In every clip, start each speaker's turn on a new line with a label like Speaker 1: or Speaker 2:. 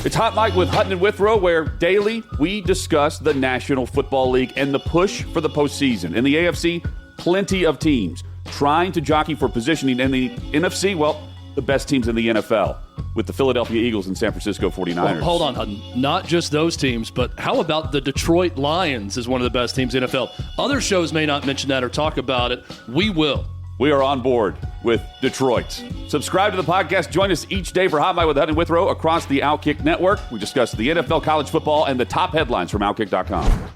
Speaker 1: It's Hot Mike with Hutton and Withrow, where daily we discuss the National Football League and the push for the postseason. In the AFC, plenty of teams trying to jockey for positioning. In the NFC, well, the best teams in the NFL with the Philadelphia Eagles and San Francisco 49ers.
Speaker 2: Well, hold on, Hutton. Not just those teams, but how about the Detroit Lions is one of the best teams in the NFL? Other shows may not mention that or talk about it. We will.
Speaker 1: We are on board with Detroit. Subscribe to the podcast. Join us each day for Hot Mike with Hutton and Withrow across the Outkick Network. We discuss the NFL, college football, and the top headlines from Outkick.com.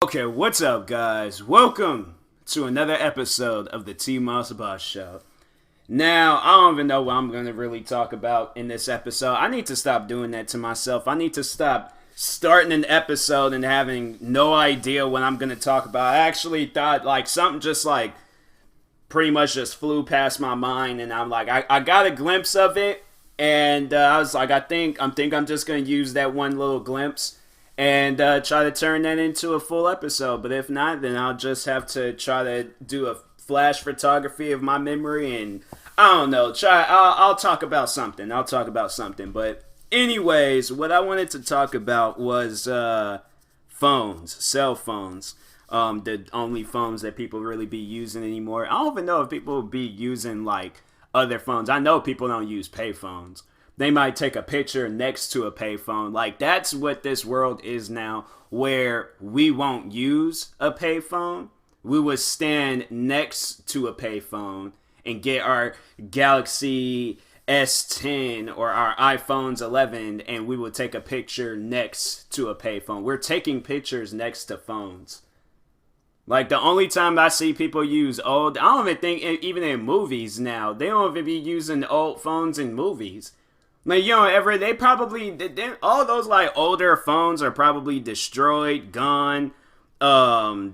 Speaker 3: Okay, what's up, guys? Welcome to another episode of the TMossBoss Show. Now, I don't even know what I'm going to really talk about in this episode. I need to stop doing that to myself. I need to stop starting an episode and having no idea what I'm going to talk about. I actually thought, something just, pretty much just flew past my mind, and I'm like, I got a glimpse of it, and I was like, I think I'm just going to use that one little glimpse and try to turn that into a full episode. But if not, then I'll just have to try to do a flash photography of my memory, and I don't know, I'll talk about something. But anyways, what I wanted to talk about was phones, cell phones. The only phones that people really be using anymore. I don't even know if people will be using other phones. I know people don't use pay phones. They might take a picture next to a payphone. That's what this world is now, where we won't use a payphone. We would stand next to a payphone and get our Galaxy S10 or our iPhones 11, and we would take a picture next to a payphone. We're taking pictures next to phones. The only time I see people use old, I don't even think, even in movies now, they don't even be using old phones in movies. They probably, all those older phones are probably destroyed, gone,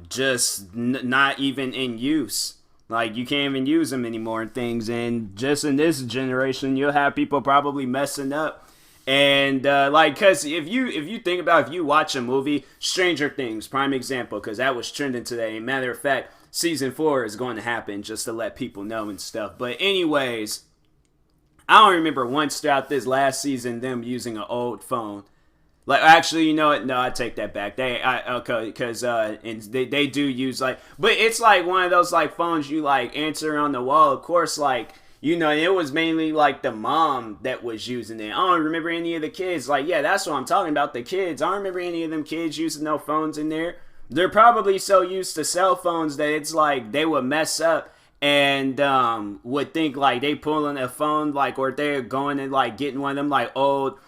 Speaker 3: just not even in use. You can't even use them anymore and things. And just in this generation, you'll have people probably messing up. And cause if you think about, if you watch a movie, Stranger Things, prime example, cause that was trending today. Matter of fact, season 4 is going to happen, just to let people know and stuff. But anyways, I don't remember once throughout this last season them using an old phone. Actually, you know what? No, I take that back. Because they do use but it's one of those phones you answer on the wall. Of course, it was mainly the mom that was using it. I don't remember any of the kids. Yeah, that's what I'm talking about. The kids. I don't remember any of them kids using no phones in there. They're probably so used to cell phones that it's they would mess up and would think they pulling a phone or they're going and getting one of them old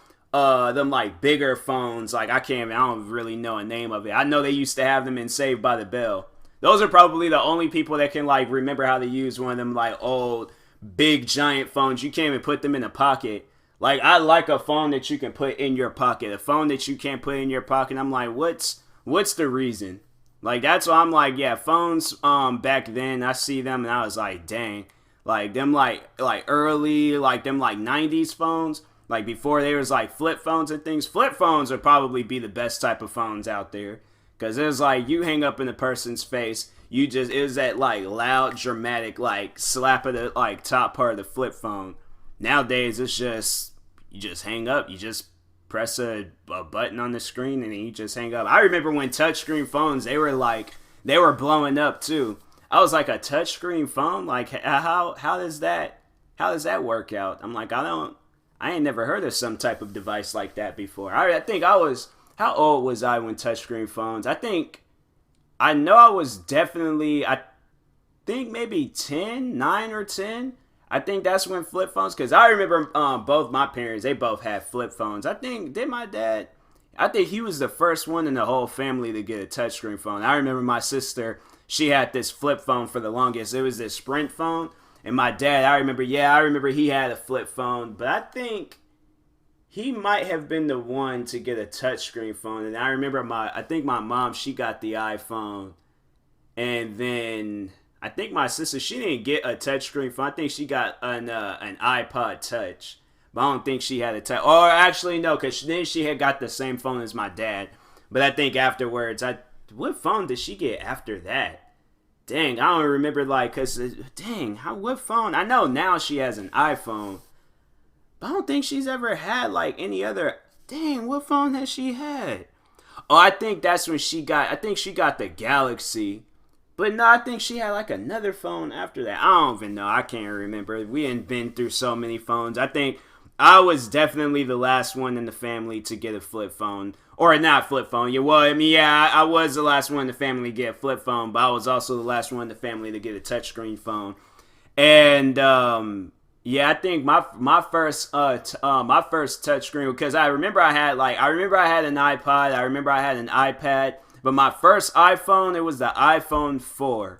Speaker 3: bigger phones. I don't really know a name of it. I know they used to have them in Saved by the Bell. Those are probably the only people that can remember how to use one of them old big giant phones. You can't even put them in a pocket. I like a phone that you can put in your pocket. A phone that you can't put in your pocket, I'm what's the reason? That's why I'm yeah, phones back then I see them and I was dang. Them early them 90s phones. Before there was flip phones and things. Flip phones would probably be the best type of phones out there. Cause it was you hang up in a person's face. It was that loud, dramatic slap of the top part of the flip phone. Nowadays it's just, you just hang up. You just press a button on the screen and then you just hang up. I remember when touchscreen phones, they were blowing up too. I was a touchscreen phone? How does that work out? I'm I ain't never heard of some type of device like that before. I think how old was I when touchscreen phones? I know I was definitely, I think maybe 9 or 10. I think that's when flip phones, because I remember both my parents, they both had flip phones. I think my dad, he was the first one in the whole family to get a touchscreen phone. I remember my sister, she had this flip phone for the longest. It was this Sprint phone. And my dad, I remember he had a flip phone, but I think he might have been the one to get a touchscreen phone. And I remember my mom, she got the iPhone. And then I think my sister, she didn't get a touchscreen phone. I think she got an iPod Touch. But I don't think she had a touch. Or actually, no, because then she had got the same phone as my dad. But I think afterwards, what phone did she get after that? Dang, I don't remember, like, what phone? I know now she has an iPhone, but I don't think she's ever had, like, any other, what phone has she had? Oh, I think that's when she got the Galaxy. But no, I think she had, like, another phone after that. I don't even know. I can't remember. We hadn't been through so many phones. I think I was definitely the last one in the family to get a flip phone. Or not flip phone. I was the last one in the family to get a flip phone, but I was also the last one in the family to get a touchscreen phone. And I think my first touchscreen, because I remember I had an iPod, I remember I had an iPad, but my first iPhone, it was the iPhone 4.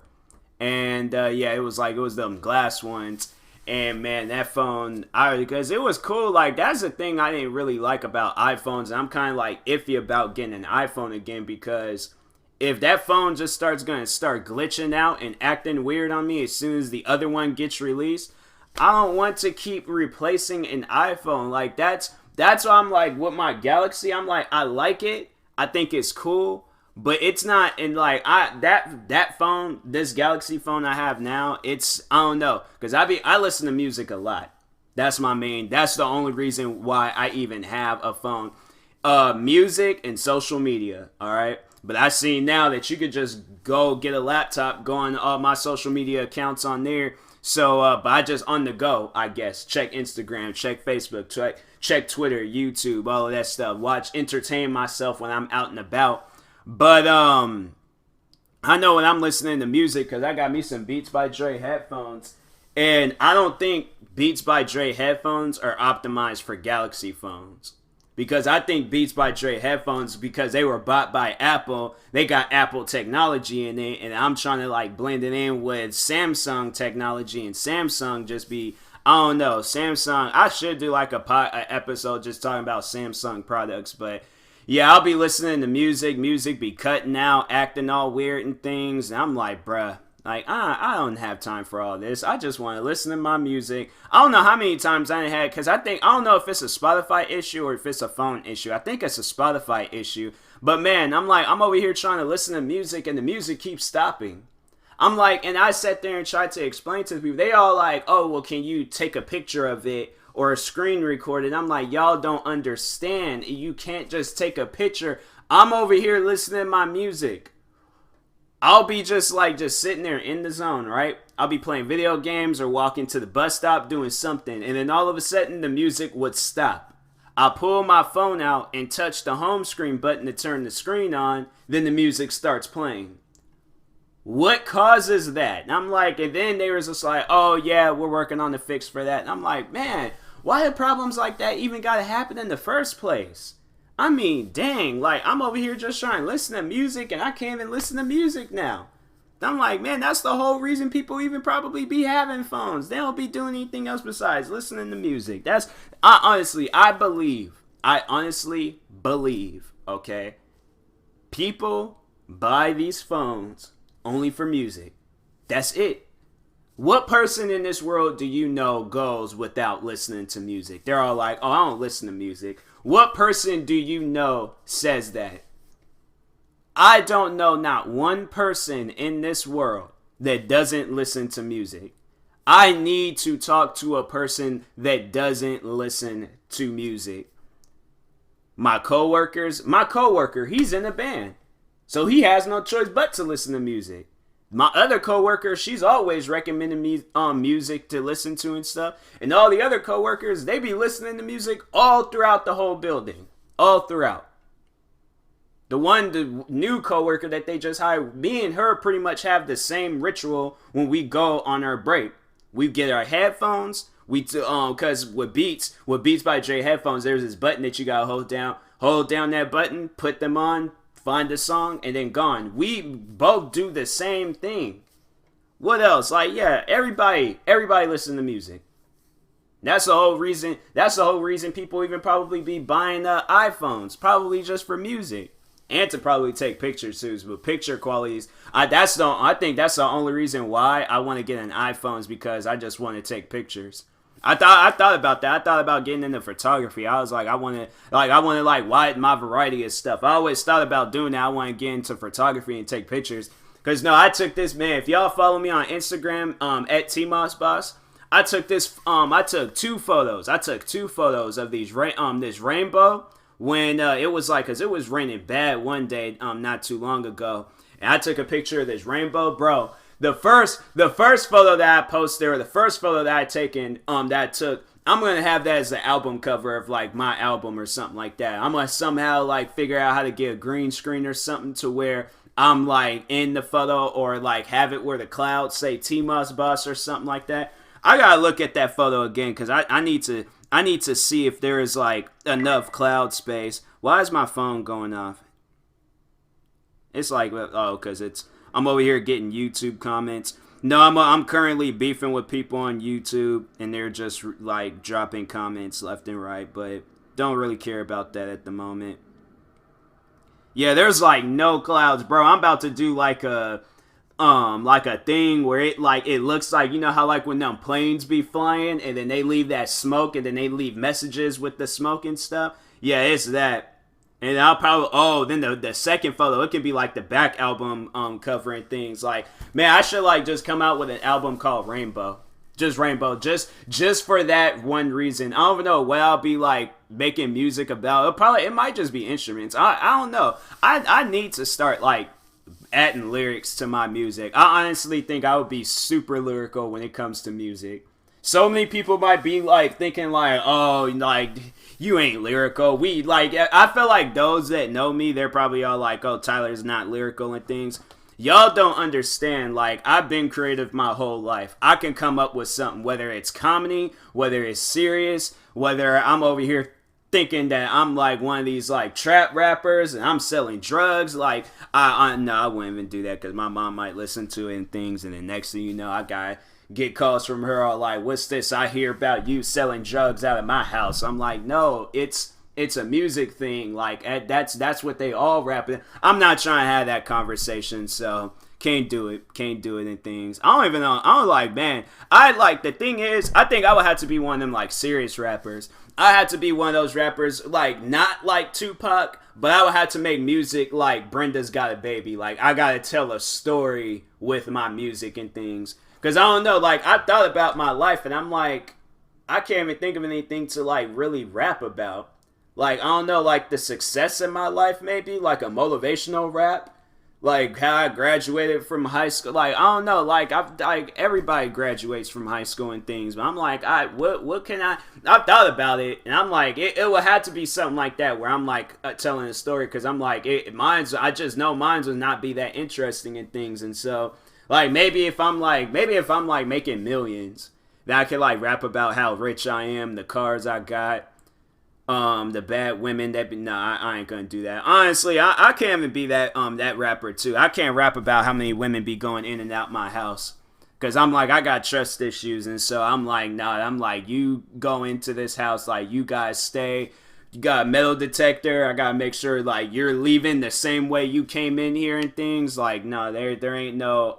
Speaker 3: And it was them glass ones. And man, that phone, because it was cool. Like, that's the thing I didn't really like about iPhones. And I'm kind of like iffy about getting an iPhone again, because if that phone just starts glitching out and acting weird on me as soon as the other one gets released, I don't want to keep replacing an iPhone. Like, that's why I'm like, with my Galaxy, I'm like, I like it. I think it's cool. But it's not, and like, that phone, this Galaxy phone I have now, I don't know, because I listen to music a lot. That's the only reason why I even have a phone. Music and social media, alright? But I see now that you could just go get a laptop, go on all my social media accounts on there. So, but I just on the go, I guess. Check Instagram, check Facebook, check Twitter, YouTube, all of that stuff. Entertain myself when I'm out and about. But I know when I'm listening to music, because I got me some Beats by Dre headphones, and I don't think Beats by Dre headphones are optimized for Galaxy phones. Because I think Beats by Dre headphones, because they were bought by Apple, they got Apple technology in it, and I'm trying to like blend it in with Samsung technology, and Samsung just be, I don't know, Samsung, I should do like a episode just talking about Samsung products, but yeah, I'll be listening to music be cutting out, acting all weird and things, and I'm like, bruh, like, I don't have time for all this. I just want to listen to my music. I don't know how many times I had, because I don't know if it's a Spotify issue or if it's a phone issue. I think it's a Spotify issue. But man, I'm over here trying to listen to music, and the music keeps stopping. I'm like, and I sat there and tried to explain to the people. They all like, oh, well, can you take a picture of it or a screen record it? I'm like, y'all don't understand. You can't just take a picture. I'm over here listening to my music. I'll be just sitting there in the zone, right? I'll be playing video games or walking to the bus stop doing something, and then all of a sudden the music would stop. I'll pull my phone out and touch the home screen button to turn the screen on, then the music starts playing. What causes that? And I'm like, and then they were just like, oh yeah, we're working on the fix for that. And I'm like, man, why do problems like that even gotta happen in the first place? I mean, dang, like, I'm over here just trying to listen to music, and I can't even listen to music now. I'm like, man, that's the whole reason people even probably be having phones. They don't be doing anything else besides listening to music. I honestly believe, okay, people buy these phones only for music. That's it. What person in this world do you know goes without listening to music? They're all like, oh, I don't listen to music. What person do you know says that? I don't know not one person in this world that doesn't listen to music. I need to talk to a person that doesn't listen to music. My coworker, he's in a band. So he has no choice but to listen to music. My other coworker, she's always recommending me music to listen to and stuff. And all the other coworkers, they be listening to music all throughout the whole building. All throughout. The new coworker that they just hired, me and her pretty much have the same ritual when we go on our break. We get our headphones. Cause with Beats by Dre headphones, there's this button that you gotta hold down. Hold down that button, put them on, find the song, and then gone. We both do the same thing. What else? Like, yeah, everybody listen to music. That's the whole reason people even probably be buying iPhones, probably just for music. And to probably take pictures too, but picture qualities. I think that's the only reason why I want to get an iPhone is because I just want to take pictures. I thought about that. I thought about getting into photography. I was like, I want to widen my variety of stuff. I always thought about doing that. I want to get into photography and take pictures. Cause no, I took this, man. If y'all follow me on Instagram, at TMossBoss, I took two photos. I took two photos of this rainbow when it was like, cause it was raining bad one day, not too long ago, and I took a picture of this rainbow, bro. The first photo that I posted, or the first photo that I taken, that I took, I'm gonna have that as the album cover of like my album or something like that. I'm gonna somehow like figure out how to get a green screen or something to where I'm like in the photo, or like have it where the clouds say TMossBoss or something like that. I gotta look at that photo again because I need to see if there is like enough cloud space. Why is my phone going off? It's like, oh, because I'm over here getting YouTube comments. No, I'm currently beefing with people on YouTube, and they're just like dropping comments left and right, but don't really care about that at the moment. Yeah, there's like no clouds, bro. I'm about to do like a thing where it looks like, you know how like when them planes be flying and then they leave that smoke and then they leave messages with the smoke and stuff. Yeah, it's that. And I'll probably, then the second photo, it could be like the back album cover and things. Like, man, I should like just come out with an album called Rainbow. Just Rainbow. Just for that one reason. I don't even know what I'll be like making music about. It might just be instruments. I don't know. I need to start like adding lyrics to my music. I honestly think I would be super lyrical when it comes to music. So many people might be like thinking like, oh, like you ain't lyrical. I feel like those that know me, they're probably all like, oh, Tyler's not lyrical and things. Y'all don't understand. Like, I've been creative my whole life. I can come up with something, whether it's comedy, whether it's serious, whether I'm over here thinking that I'm like one of these like trap rappers and I'm selling drugs. Like, no, I wouldn't even do that because my mom might listen to it and things. And then next thing you know, I gotta get calls from her all like, what's this? I hear about you selling drugs out of my house. I'm like, no, it's a music thing. Like, that's what they all rap. I'm not trying to have that conversation, so can't do it and things. I don't even know. I don't like, man. The thing is, I think I would have to be one of them like serious rappers. I had to be one of those rappers, like not like Tupac, but I would have to make music like Brenda's Got a Baby. Like, I gotta tell a story with my music and things. Cause I don't know, like I thought about my life and I'm like, I can't even think of anything to like really rap about. Like, I don't know, like the success in my life, maybe like a motivational rap, like how I graduated from high school. Like, I don't know, like everybody graduates from high school and things, but I'm like, what can I thought about it, and I'm like, it would have to be something like that where I'm like telling a story, because I'm like, I just know mine would not be that interesting and things, and so like maybe if I'm like making millions, then I could like rap about how rich I am, the cars I got. The bad women I ain't gonna do that. Honestly, I can't even be that rapper too. I can't rap about how many women be going in and out my house. Cause I'm like, I got trust issues, and so I'm like, nah, I'm like, you go into this house, like you guys stay. You got a metal detector. I gotta make sure like you're leaving the same way you came in here and things. Like, no, there ain't no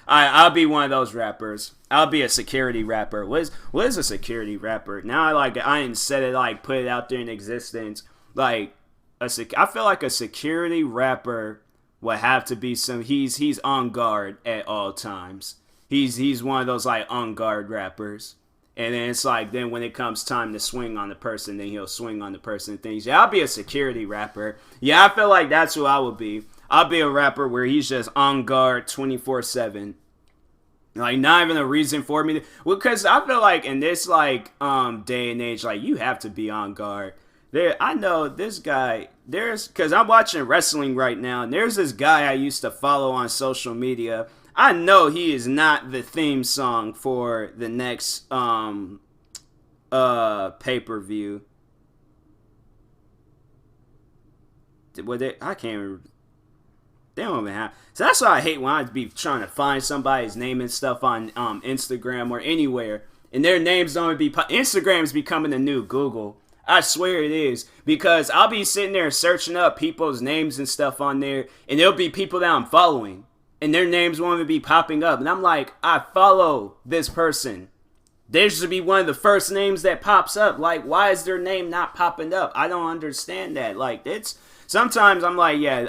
Speaker 3: I'll be one of those rappers. I'll be a security rapper. What is a security rapper? Now I ain't said it, like put it out there in existence. Like I feel like a security rapper would have to be he's on guard at all times. He's one of those like on guard rappers. And then it's like, then when it comes time to swing on the person, then he'll swing on the person and things. Yeah, I'll be a security rapper. Yeah, I feel like that's who I would be. I'll be a rapper where he's just on guard 24/7. Like, not even a reason for me to, because I feel like in this like day and age, like you have to be on guard. I know this guy, because I'm watching wrestling right now, and there's this guy I used to follow on social media. I know he is not the theme song for the next pay-per-view. I can't remember. They don't even have. So that's why I hate when I be trying to find somebody's name and stuff on Instagram or anywhere, and their names don't be. Instagram's becoming the new Google. I swear it is, because I'll be sitting there searching up people's names and stuff on there, and there'll be people that I'm following, and their names won't even be popping up, and I'm like, I follow this person. They should be one of the first names that pops up. Like, why is their name not popping up? I don't understand that. Like, it's sometimes I'm like, yeah,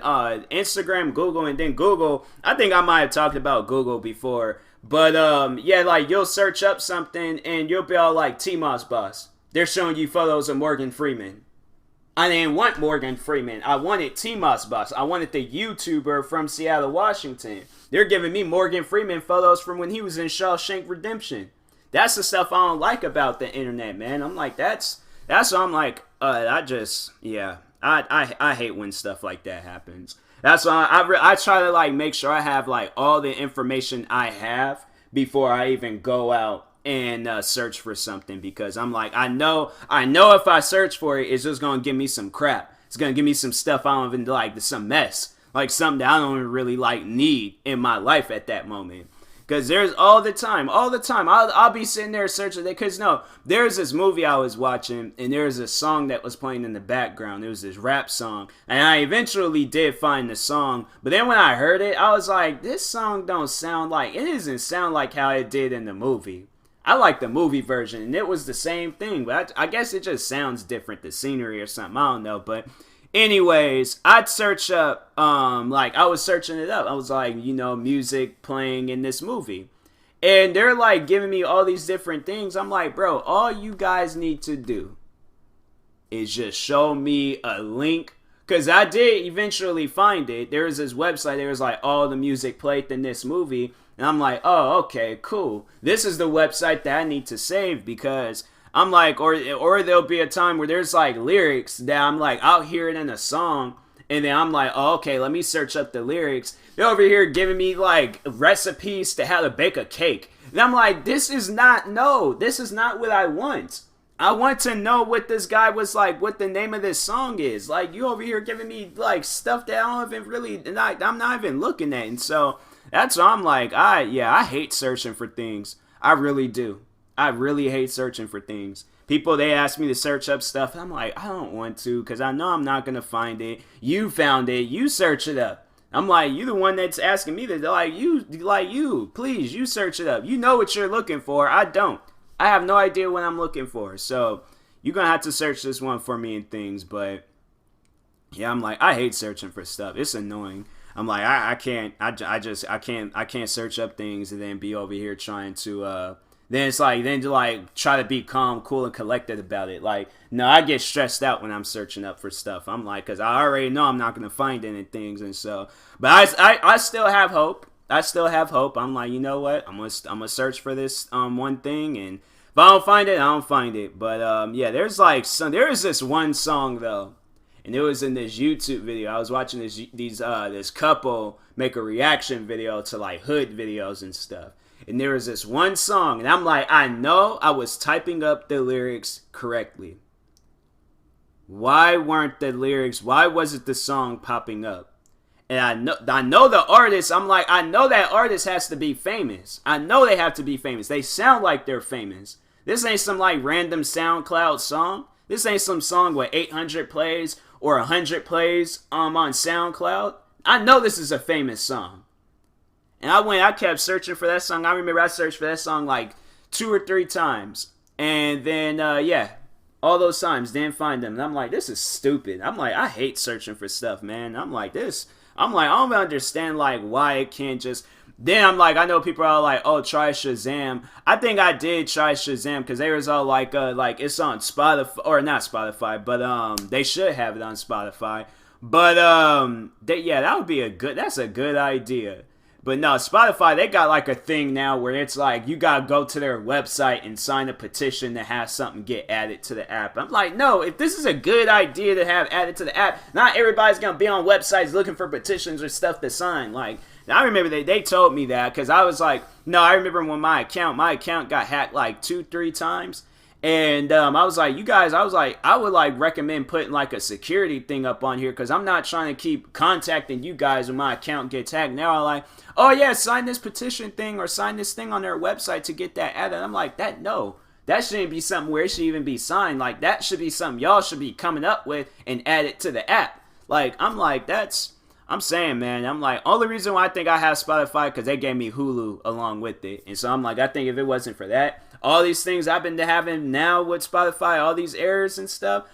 Speaker 3: Instagram, Google, and then Google. I think I might have talked about Google before, but yeah, like you'll search up something and you'll be all like TMossBoss. They're showing you photos of Morgan Freeman. I didn't want Morgan Freeman. I wanted TMossBoss. I wanted the YouTuber from Seattle, Washington. They're giving me Morgan Freeman photos from when he was in Shawshank Redemption. That's the stuff I don't like about the internet, man. I'm like, that's what I'm like, I hate when stuff like that happens. That's why I try to like make sure I have like all the information I have before I even go out and search for something, because I'm like, I know if I search for it, it's just gonna give me some crap. It's gonna give me some stuff I don't even like, some mess, like something that I don't even really like need in my life at that moment. Because there's all the time, I'll be sitting there searching. Because no, there's this movie I was watching, and there's a song that was playing in the background. It was this rap song, and I eventually did find the song. But then when I heard it, I was like, this song don't sound like, it doesn't sound like how it did in the movie. I like the movie version, and it was the same thing, but I guess it just sounds different, the scenery or something, I don't know. But anyways, I'd search up, like, I was searching it up. I was like, music playing in this movie. And they're, like, giving me all these different things. I'm like, bro, all you guys need to do is just show me a link. Because I did eventually find it. There was this website. There was, like, all the music played in this movie. And I'm like, oh, okay, cool. This is the website that I need to save, because I'm like, or there'll be a time where there's like lyrics that I'm like, I'll hear it in a song, and then I'm like, oh, okay, let me search up the lyrics. They're over here giving me like recipes to how to bake a cake. And I'm like, this is not what I want. I want to know what this guy was like, what the name of this song is. Like, you over here giving me like stuff that I don't even really, I'm not even looking at. And so that's why I'm like, I hate searching for things. I really do. I really hate searching for things. People, they ask me to search up stuff. I'm like, I don't want to, because I know I'm not going to find it. You found it. You search it up. I'm like, you the one that's asking me to, please, you search it up. You know what you're looking for. I don't. I have no idea what I'm looking for. So you're going to have to search this one for me and things. But yeah, I'm like, I hate searching for stuff. It's annoying. I'm like, I can't search up things and then be over here trying to, then to try to be calm, cool, and collected about it. Like, no, I get stressed out when I'm searching up for stuff. I'm like, because I already know I'm not going to find any things. And so, but I still have hope. I'm like, you know what? I'm gonna search for this one thing, and if I don't find it, I don't find it. But yeah, there is this one song though, and it was in this YouTube video. I was watching this couple make a reaction video to like hood videos and stuff. And there was this one song, and I'm like, I know I was typing up the lyrics correctly. Why wasn't the song popping up? And I know the artist. I'm like, I know that artist has to be famous. I know they have to be famous. They sound like they're famous. This ain't some like random SoundCloud song. This ain't some song with 800 plays or 100 plays on SoundCloud. I know this is a famous song. And I kept searching for that song. I remember I searched for that song like 2 or 3 times. And then, all those times, didn't find them. And I'm like, this is stupid. I'm like, I hate searching for stuff, man. I don't understand, like, why it can't just... Then I'm like, I know people are like, oh, try Shazam. I think I did try Shazam, because they was all like, it's on Spotify, or not Spotify, but they should have it on Spotify. But, that's a good idea. But no, Spotify, they got like a thing now where it's like you gotta go to their website and sign a petition to have something get added to the app. I'm like, no, if this is a good idea to have added to the app, not everybody's gonna be on websites looking for petitions or stuff to sign. Like, I remember they told me that, because I was like, no, I remember when my account got hacked like 2-3 times. And I was like, you guys, I would like recommend putting like a security thing up on here, because I'm not trying to keep contacting you guys when my account gets hacked. Now I'm like, oh yeah, sign this petition thing or sign this thing on their website to get that added. I'm like, that shouldn't be something where it should even be signed. Like, that should be something y'all should be coming up with and add it to the app. Like, I'm like, I'm saying, man, I'm like, only reason why I think I have Spotify, because they gave me Hulu along with it. And so I'm like, I think if it wasn't for that, all these things I've been having now with Spotify, all these errors and stuff,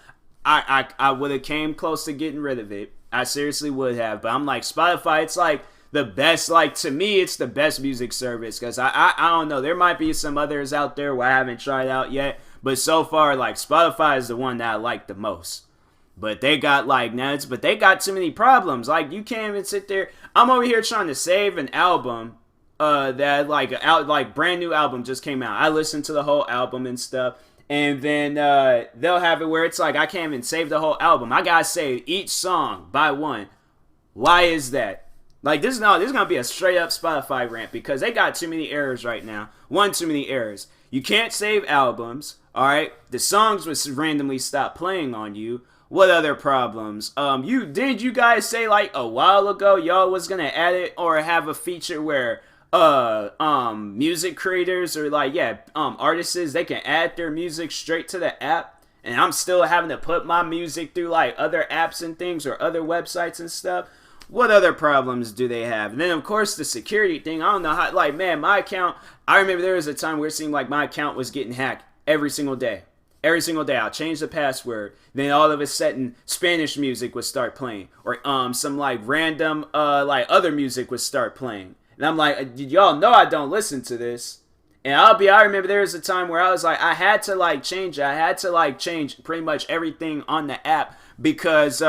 Speaker 3: I would have came close to getting rid of it. I seriously would have. But I'm like, Spotify, it's like the best, like to me, it's the best music service. Because I don't know, there might be some others out there where I haven't tried out yet. But so far, like Spotify is the one that I like the most. But they got like nuts, but they got too many problems. Like you can't even sit there. I'm over here trying to save an album that like brand new album just came out. I listened to the whole album and stuff. And then they'll have it where it's like I can't even save the whole album. I gotta save each song by one. Why is that? Like this is gonna be a straight up Spotify rant because they got too many errors right now. One too many errors. You can't save albums. All right, the songs would randomly stop playing on you. What other problems? You guys say like a while ago y'all was gonna add it or have a feature where music creators or artists, they can add their music straight to the app, and I'm still having to put my music through like other apps and things or other websites and stuff. What other problems do they have? And then of course the security thing. I don't know how. Like man, my account. I remember there was a time where it seemed like my account was getting hacked every single day. Every single day, I'll change the password. Then all of a sudden, Spanish music would start playing, or some like random other music would start playing. And I'm like, y'all know I don't listen to this. And I remember there was a time where I was like, I had to like change it. I had to like change pretty much everything on the app because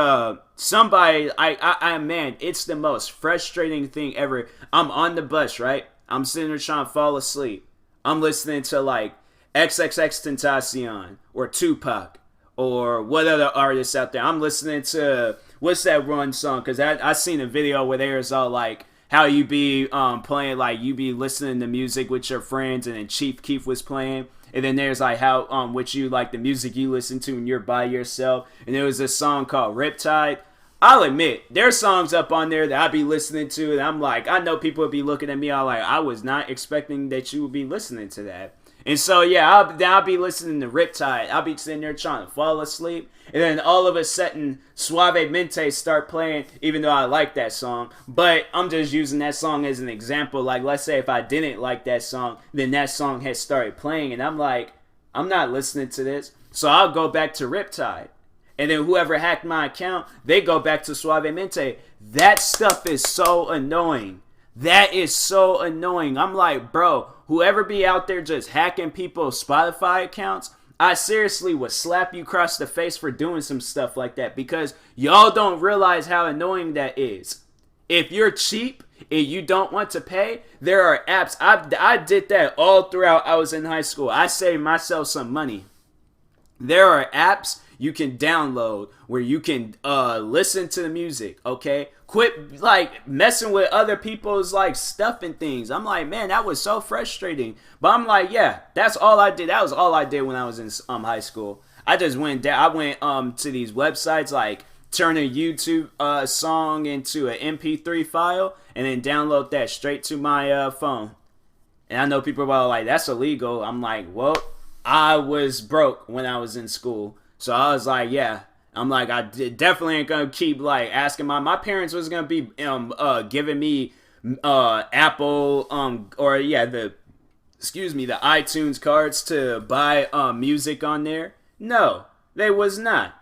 Speaker 3: somebody, man, it's the most frustrating thing ever. I'm on the bus, right? I'm sitting there trying to fall asleep. I'm listening to like XXXTentacion or Tupac or what other artists out there. I'm listening to what's that one song? Because I seen a video where there's all like how you be playing, like you be listening to music with your friends, and then Chief Keef was playing, and then there's like how what you like the music you listen to when you're by yourself, and there was this song called Riptide. I'll admit, there's songs up on there that I be listening to, and I'm like, I know people would be looking at me all like, I was not expecting that you would be listening to that. And so, yeah, I'll be listening to Riptide. I'll be sitting there trying to fall asleep. And then all of a sudden, Suavemente start playing, even though I like that song. But I'm just using that song as an example. Like, let's say if I didn't like that song, then that song had started playing. And I'm like, I'm not listening to this. So I'll go back to Riptide. And then whoever hacked my account, they go back to Suavemente. That stuff is so annoying. That is so annoying. I'm like, bro, whoever be out there just hacking people's Spotify accounts, I seriously would slap you across the face for doing some stuff like that because y'all don't realize how annoying that is. If you're cheap and you don't want to pay, there are apps. I did that all throughout I was in high school. I saved myself some money. There are apps you can download where you can listen to the music, okay? Quit like messing with other people's like stuff and things. I'm like, man, that was so frustrating. But I'm like, yeah, that's all I did. That was all I did when I was in high school. I just went down. I went to these websites like turn a YouTube song into an MP3 file and then download that straight to my phone. And I know people are like, that's illegal. I'm like, well, I was broke when I was in school. So I was like, yeah. I'm like, I definitely ain't gonna keep like asking my parents was gonna be giving me Apple the iTunes cards to buy music on there. No, they was not.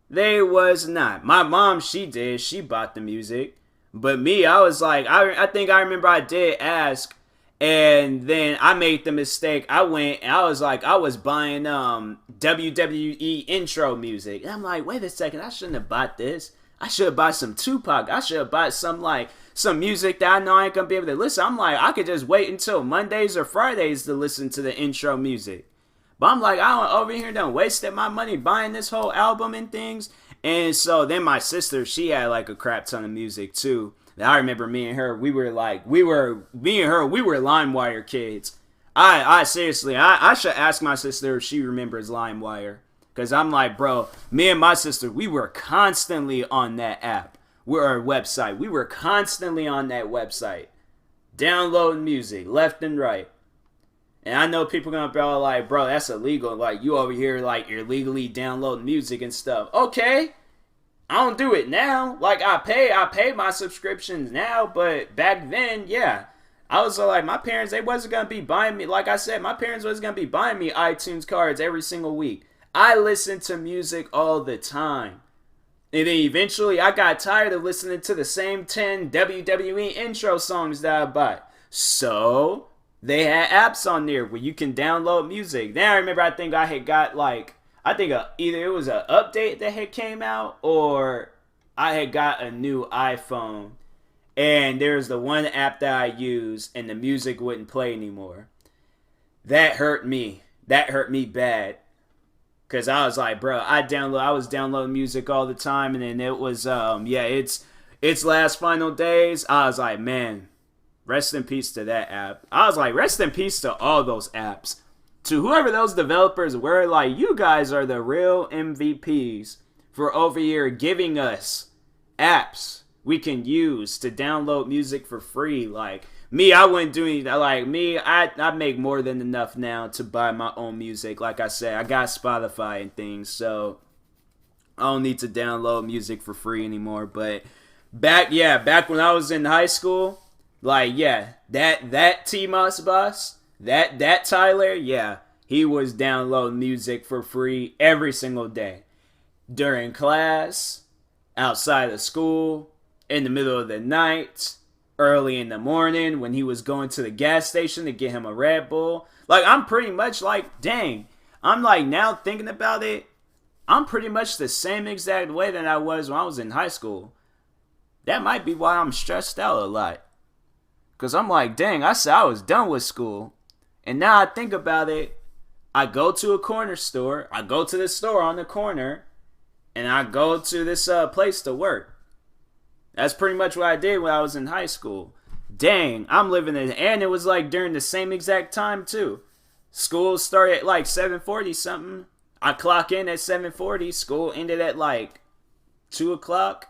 Speaker 3: They was not. My mom, she did. She bought the music. But me, I was like, I think I remember I did ask. And then I made the mistake. I went and I was like, I was buying WWE intro music. And I'm like, wait a second, I shouldn't have bought this. I should have bought some Tupac. I should have bought some music that I know I ain't gonna be able to listen. I'm like, I could just wait until Mondays or Fridays to listen to the intro music. But I'm like, I don't over here done wasted my money buying this whole album and things. And so then my sister, she had like a crap ton of music too. I remember me and her, we were LimeWire kids. I seriously, I should ask my sister if she remembers LimeWire. Because I'm like, bro, me and my sister, we were constantly on that app. Our website. We were constantly on that website. Downloading music, left and right. And I know people gonna be all like, bro, that's illegal. Like, you over here, like, you're legally downloading music and stuff. Okay. I don't do it now. Like, I pay my subscriptions now, but back then, yeah. I was like, my parents, they wasn't going to be buying me, like I said, my parents wasn't going to be buying me iTunes cards every single week. I listened to music all the time. And then eventually I got tired of listening to the same 10 WWE intro songs that I bought. So they had apps on there where you can download music. Then I remember I think I had got either it was an update that had came out or I had got a new iPhone. And there's the one app that I used and the music wouldn't play anymore. That hurt me. That hurt me bad. Because I was like, bro, I was downloading music all the time. And then it was, it's last final days. I was like, man, rest in peace to that app. I was like, rest in peace to all those apps. To whoever those developers were, like, you guys are the real MVPs for over here giving us apps we can use to download music for free. Like me, I wouldn't do anything. Like me, I make more than enough now to buy my own music. Like I said, I got Spotify and things, so I don't need to download music for free anymore. But back when I was in high school, like that TMossBoss, that Tyler, he was downloading music for free every single day during class, outside of school, in the middle of the night, early in the morning when he was going to the gas station to get him a Red Bull. Like, I'm pretty much like, dang. I'm like, now thinking about it, I'm pretty much the same exact way that I was when I was in high school. That might be why I'm stressed out a lot. Because I'm like, dang, I said I was done with school. And now I think about it, I go to a corner store, I go to the store on the corner, and I go to this place to work. That's pretty much what I did when I was in high school. Dang, I'm living in, and it was like during the same exact time too. School started at like 7:40 something. I clock in at 7:40. School ended at like 2 o'clock.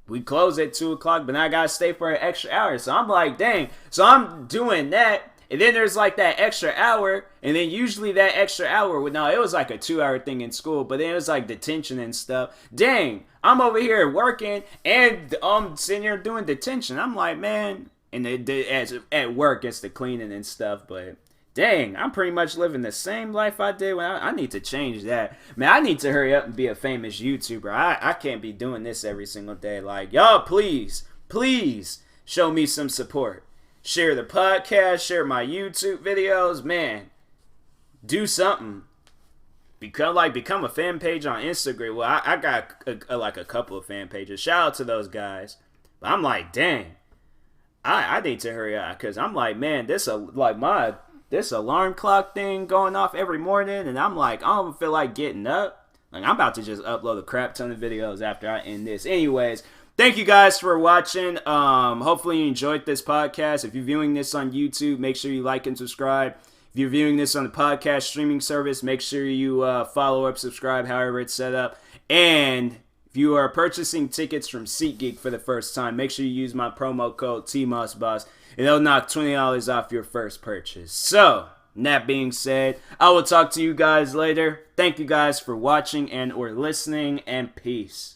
Speaker 3: We closed at 2 o'clock, but now I gotta stay for an extra hour. So I'm like, dang. So I'm doing that. And then there's like that extra hour, and then usually that extra hour, it was like a 2-hour thing in school, but then it was like detention and stuff. Dang, I'm over here working, and I'm sitting here doing detention. I'm like, man, and at work it's the cleaning and stuff, but dang, I'm pretty much living the same life I did when I need to change that. Man, I need to hurry up and be a famous YouTuber. I can't be doing this every single day. Like, y'all, please show me some support. Share the podcast, share my YouTube videos, man. Do something. Become a fan page on Instagram. Well, I got a couple of fan pages. Shout out to those guys. But I'm like, dang, I need to hurry up because I'm like, man, this alarm clock thing going off every morning, and I'm like, I don't feel like getting up. Like, I'm about to just upload a crap ton of videos after I end this. Anyways. Thank you guys for watching. Hopefully you enjoyed this podcast. If you're viewing this on YouTube, make sure you like and subscribe. If you're viewing this on the podcast streaming service, make sure you follow or subscribe, however it's set up. And if you are purchasing tickets from SeatGeek for the first time, make sure you use my promo code TMossBoss, and it'll knock $20 off your first purchase. So, that being said, I will talk to you guys later. Thank you guys for watching and or listening, and peace.